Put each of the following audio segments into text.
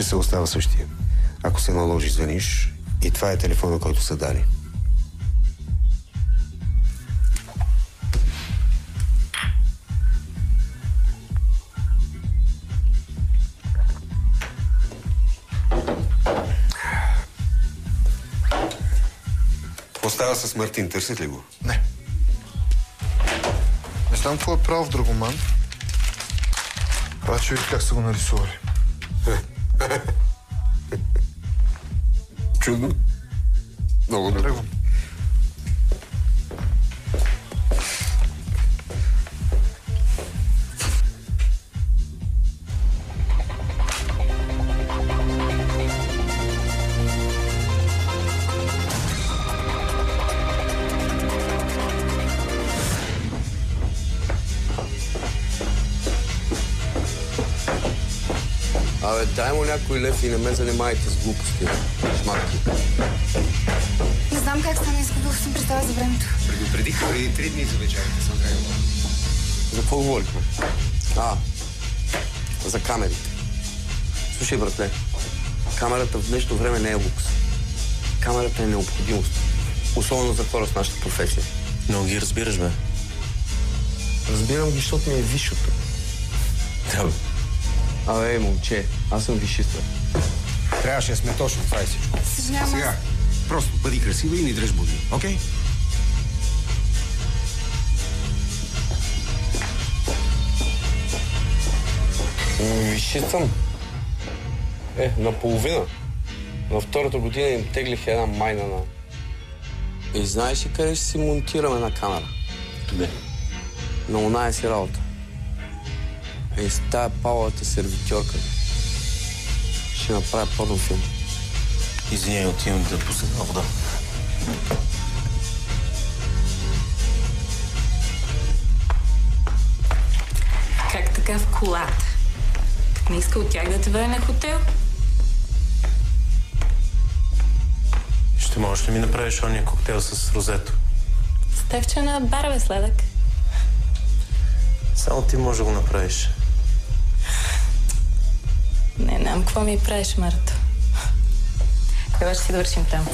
се остава същия. Ако се наложи, звъниш и това е телефона, който са дали. Остава с Мартин. Търсят ли го? Не. Не знам какво е правил в Драгоман. Обаче виж как са го нарисували. Чудно. Много добре. Тръгвам. Абе, дай му някой лев и не ме занимайте с глупости. Шматки. Не знам как стана, изгубил съм представа за времето. Предупредих преди 3 дни за вечерите съм тръгнала. За какво говорихме? За камерите. Слушай, братле, камерата в днешно време не е лукс. Камерата е необходимост. Особено за хора с нашата професия. Но ги разбираш, бе. Разбирам ги, защото ми е висшото. Да, бе. Абе, момче, аз съм висшиста. Трябваше да сме точно, това е всичко. Съжалявам. Сега, просто бъди красива и ни дръж будни, окей? Висшист съм. Наполовина. На втората година им теглих една майна на... И знаеш ли къде ще си монтираме една камера? Къде? На оная си работа. С тая палата сервитьорка ще направя порнофилм. Извиняй, отивам да пусна вода. Как така в колата? Не иска от тях да те бъде на хотел? Ще можеш ли ми направиш ония коктейл с розето? Стефче на бар, бе, сладък. Само ти можеш да го направиш. Не знам какво ми правиш, Марто. Кога ще си довършим там?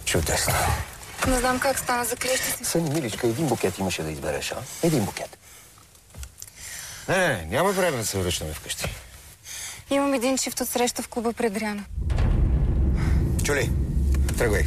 Чудесно. Не знам как стана, заклещи се. Съни, миличка, един букет имаше да избереш, а? Един букет. Не, няма време да се връщаме вкъщи. Имам един шифт от среща в клуба пред Ряна. Чули, тръгвай.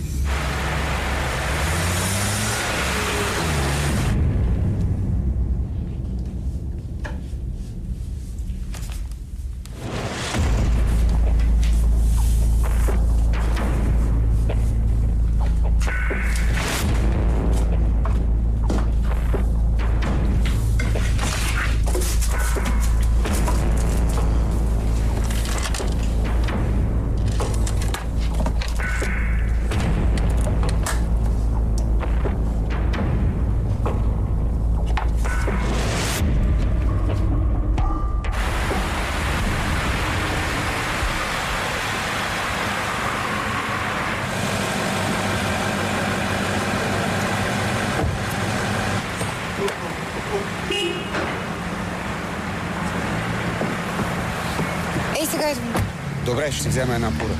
Ей, сега идвам. Добре, ще си взема една пура.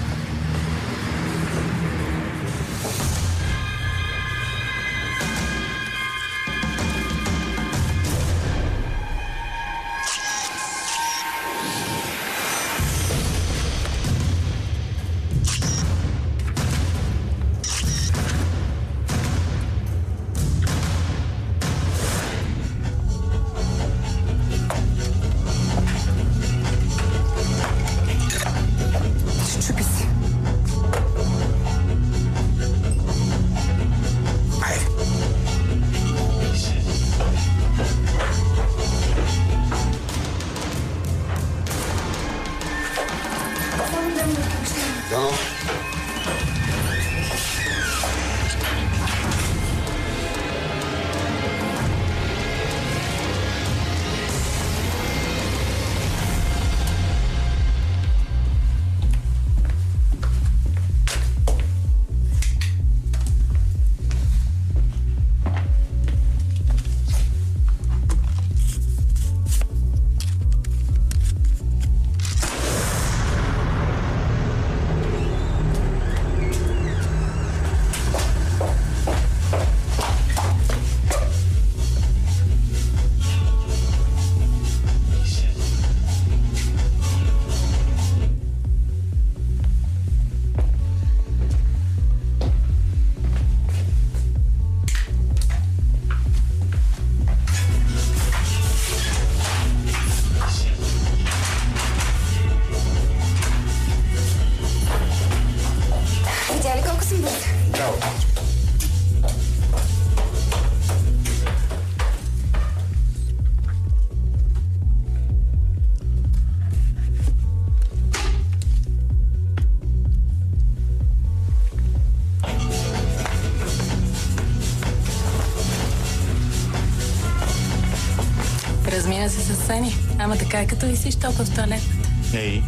Размина се с Сени. Ама така е като висиш толкова в туалетната. Ей,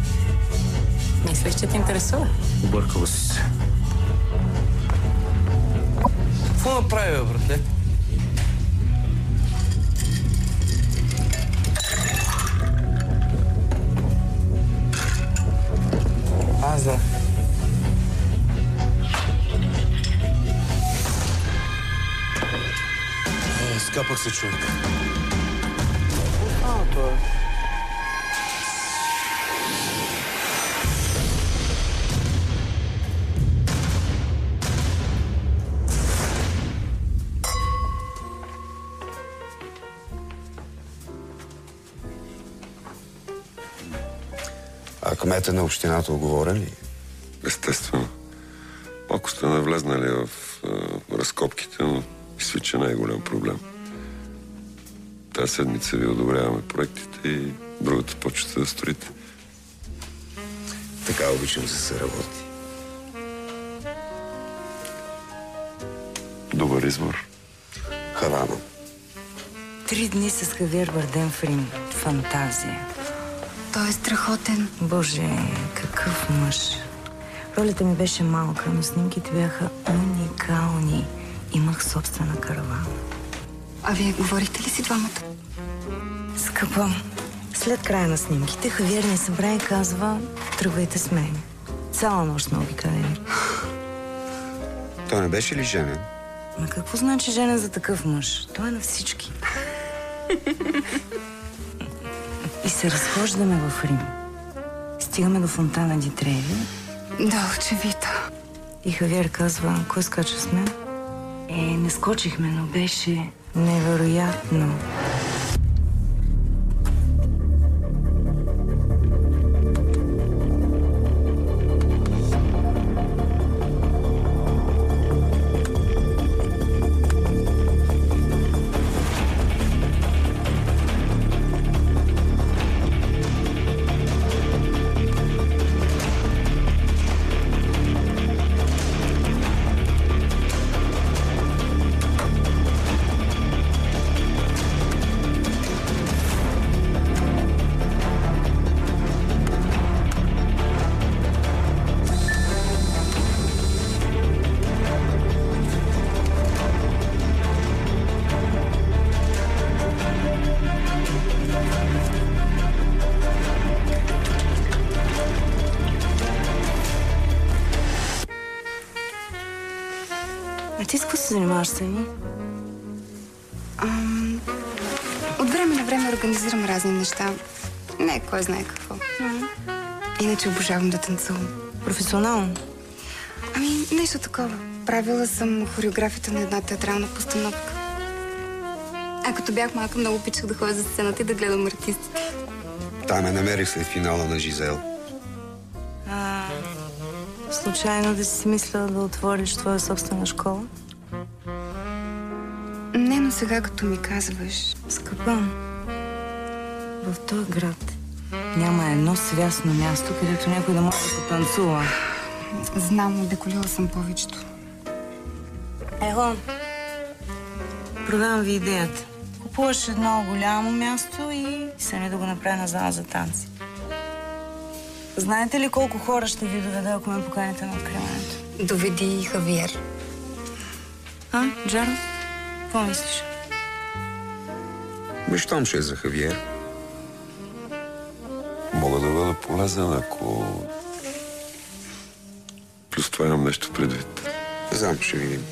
Мислиш, че те интересува? объркала си се. Какво направи, бе, братле? Да. Скапах се, човек. А кмета на общината оговорен ли? Естествено. Малко сте навлезнали в разкопките, но мисля, че най-голям проблем. Тази седмица ви одобряваме проектите и другата почвате да строите. Така обичам да се работи. Добър избор. Хавана. 3 дни с Хавиер Бардем в Рим. Фантазия. Той е страхотен. Боже, какъв мъж. Ролята ми беше малка, но снимките бяха уникални. Имах собствена каравана. А вие говорихте ли си двамата? Скъпа, след края на снимките Хавиер ни събра и казва: тръгвайте с мен. Цяла нощ сме обикалени. Той не беше ли женен? Ма какво значи женен за такъв мъж? Той е на всички. И се разхождаме в Рим. Стигаме до фонтана Ди Треви. Да, очевидно. И Хавиер казва: кой скача с мен? Не скочихме, но беше невероятно. А ти с какво се занимаваш, Сени? От време на време организирам разни неща. Не, кой знае какво. Иначе обожавам да танцувам. Професионално? Нещо такова. Правила съм хореографията на една театрална постановка. А като бях малка, много обичах да ходя за сцената и да гледам артистите. Там ме намерих след финала на Жизел. Случайно да си мисля да отвориш твоя собствена школа? Не, но сега като ми казваш... Скъпа, в този град няма едно свясно място, където някой да може да потанцува. Знам, обиколила съм повечето. Ело, продавам ви идеята. Купуваш едно голямо място и Сени да го направя на зала за танци. Знаете ли колко хора ще ви доведа, ако ме поканите на откриването? Доведи и Хавиер. Джаро? Какво мислиш? Щом ще е за Хавиер. Мога да бъда полезен, ако... Плюс това имам нещо предвид. Знам, ще видим.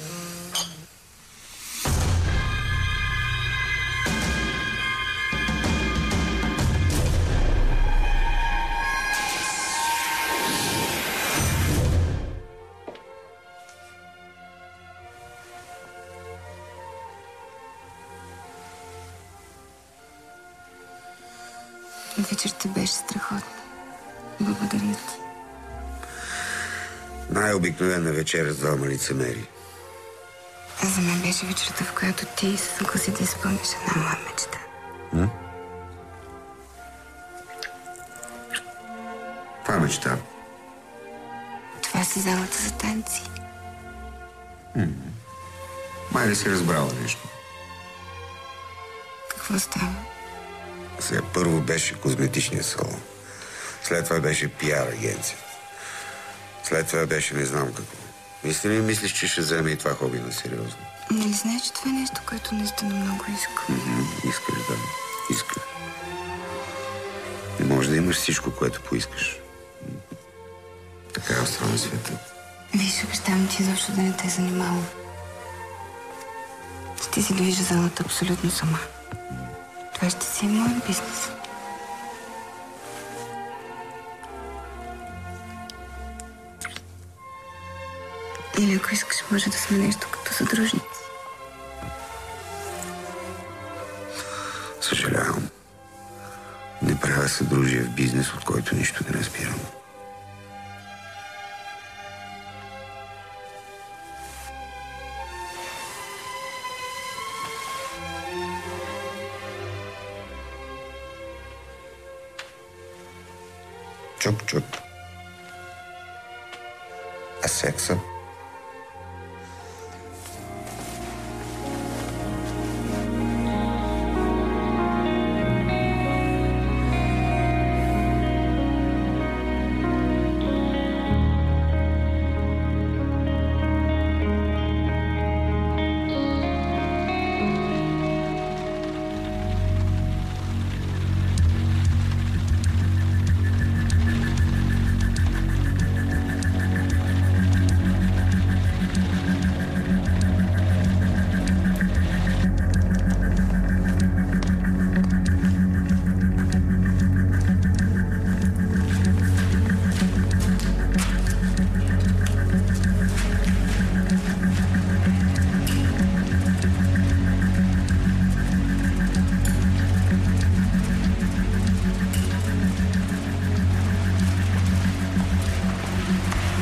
Вечерта беше страхотна. Благодаря ти. Най-обикновена вечеря с двама лицемери. За мен беше вечерта, в която ти се съгласи да изпълниш една моя мечта. Това е мечта. Това си залата за танци. Май не си разбрала нещо. Какво става? Сега първо беше козметичния салон. След това беше пиар агенцията. След това беше не знам какво. Наистина ли мислиш, че ще вземе и това хоби на сериозно? Нали знаеш, че това е нещо, което наистина много искам? Искаш, да. Искаш. И може да имаш всичко, което поискаш. Така е устроен света. Виж, обещавам ти изобщо да не те занимавам. Ще си движа залата абсолютно сама. Това ще си е моят бизнес. Или ако искаш, може да сме нещо като съдружници. Съжалявам. Не правя съдружие в бизнес, от който нищо не разбирам. Чук-чук. А секса?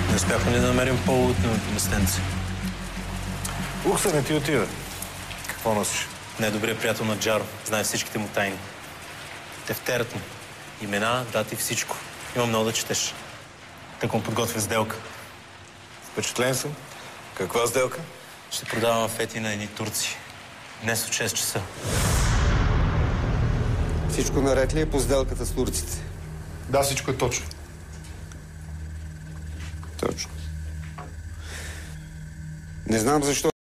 Не успяхме ли да намерим по-уютното местенце? Ух, не ти отива. Какво носиш? Най-добрият приятел на Джаро. Знае всичките му тайни. Тефтерът му. Имена, дати, всичко. Има много да четеш. Така му подготвя сделка. Впечатлен съм. Каква сделка? Ще продавам фети на едни турци. Днес от 6 часа. Всичко наред ли е по сделката с турците? Да, всичко е точно. Точно. Не знам защо